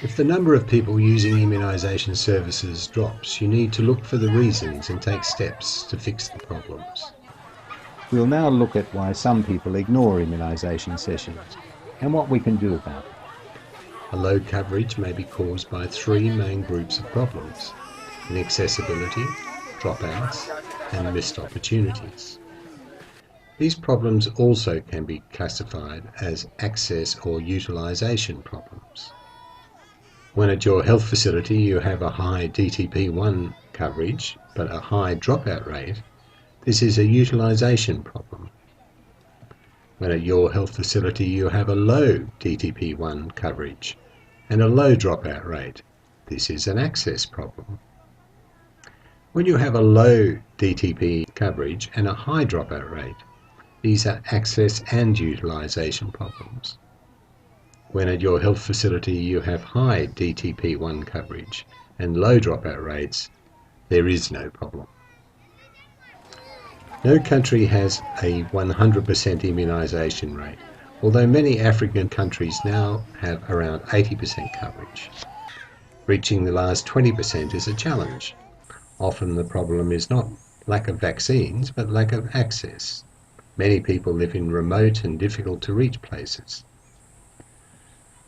If the number of people using immunisation services drops, you need to look for the reasons and take steps to fix the problems. We'll now look at why some people ignore immunisation sessions and what we can do about it. A low coverage may be caused by three main groups of problems: inaccessibility, dropouts, and missed opportunities. These problems also can be classified as access or utilisation problems. When at your health facility you have a high DTP1 coverage but a high dropout rate, this is a utilisation problem. When at your health facility you have a low DTP1 coverage and a low dropout rate, this is an access problem. When you have a low DTP coverage and a high dropout rate, these are access and utilisation problems. When at your health facility you have high DTP1 coverage and low dropout rates, there is no problem. No country has a 100% immunisation rate, although many African countries now have around 80% coverage. Reaching the last 20% is a challenge. Often the problem is not lack of vaccines, but lack of access. Many people live in remote and difficult to reach places.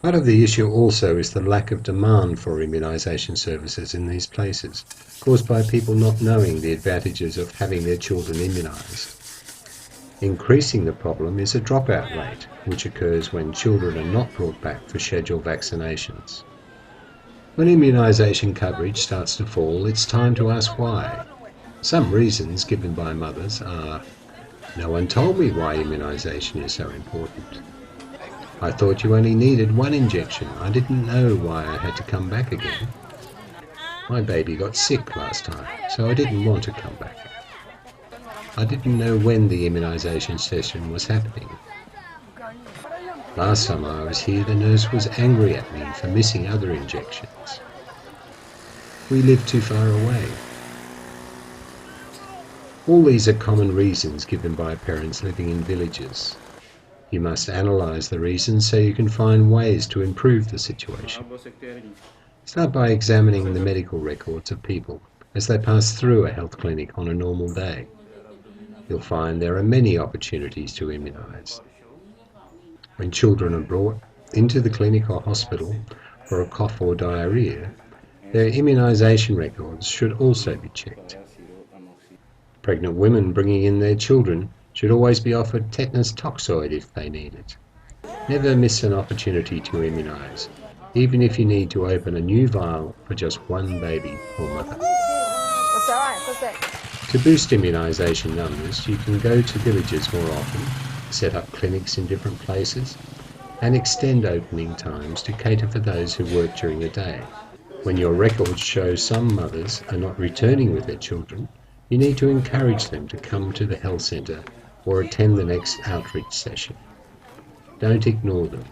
Part of the issue also is the lack of demand for immunisation services in these places, caused by people not knowing the advantages of having their children immunised. Increasing the problem is a dropout rate, which occurs when children are not brought back for scheduled vaccinations. When immunisation coverage starts to fall, it's time to ask why. Some reasons given by mothers are: no one told me why immunisation is so important. I thought you only needed one injection. I didn't know why I had to come back again. My baby got sick last time, so I didn't want to come back. I didn't know when the immunisation session was happening. Last time I was here, the nurse was angry at me for missing other injections. We live too far away. All these are common reasons given by parents living in villages. You must analyse the reasons so you can find ways to improve the situation. Start by examining the medical records of people as they pass through a health clinic on a normal day. You'll find there are many opportunities to immunise. When children are brought into the clinic or hospital for a cough or diarrhoea, their immunisation records should also be checked. Pregnant women bringing in their children should always be offered tetanus toxoid if they need it. Never miss an opportunity to immunise, even if you need to open a new vial for just one baby or mother. To boost immunisation numbers, you can go to villages more often, set up clinics in different places, and extend opening times to cater for those who work during the day. When your records show some mothers are not returning with their children, you need to encourage them to come to the health centre or attend the next outreach session. Don't ignore them.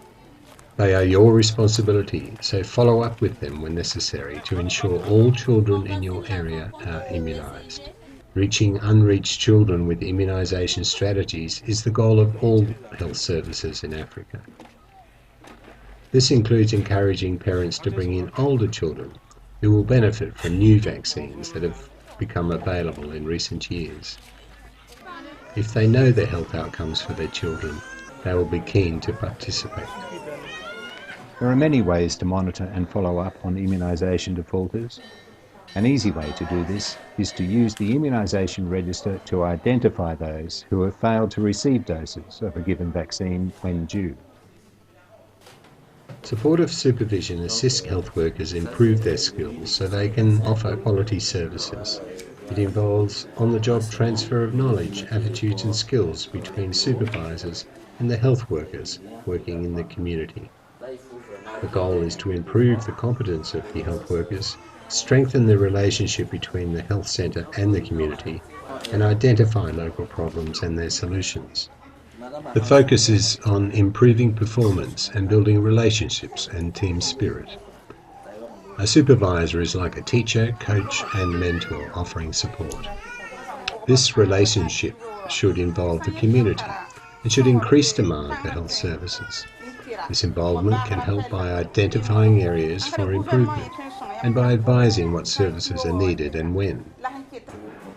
They are your responsibility, so follow up with them when necessary to ensure all children in your area are immunised. Reaching unreached children with immunisation strategies is the goal of all health services in Africa. This includes encouraging parents to bring in older children who will benefit from new vaccines that have become available in recent years. If they know the health outcomes for their children, they will be keen to participate. There are many ways to monitor and follow up on immunisation defaulters. An easy way to do this is to use the immunisation register to identify those who have failed to receive doses of a given vaccine when due. Supportive supervision assists health workers improve their skills so they can offer quality services. It involves on-the-job transfer of knowledge, attitudes and skills between supervisors and the health workers working in the community. The goal is to improve the competence of the health workers, strengthen the relationship between the health centre and the community, and identify local problems and their solutions. The focus is on improving performance and building relationships and team spirit. A supervisor is like a teacher, coach and mentor offering support. This relationship should involve the community and should increase demand for health services. This involvement can help by identifying areas for improvement and by advising what services are needed and when.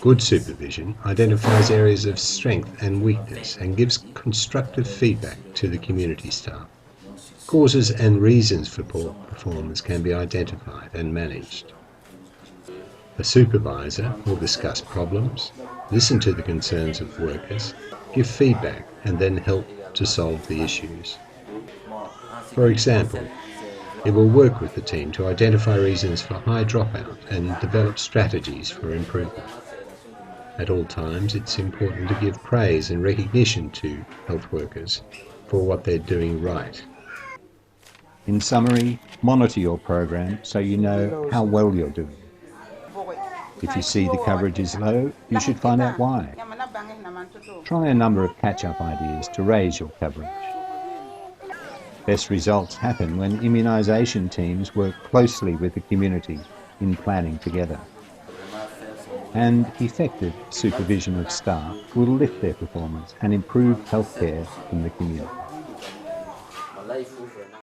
Good supervision identifies areas of strength and weakness and gives constructive feedback to the community staff. Causes and reasons for poor performance can be identified and managed. The supervisor will discuss problems, listen to the concerns of workers, give feedback, and then help to solve the issues. For example, it will work with the team to identify reasons for high dropout and develop strategies for improvement. At all times, it's important to give praise and recognition to health workers for what they're doing right. In summary, monitor your program so you know how well you're doing. If you see the coverage is low, you should find out why. Try a number of catch-up ideas to raise your coverage. Best results happen when immunisation teams work closely with the community in planning together. And effective supervision of staff will lift their performance and improve healthcare in the community.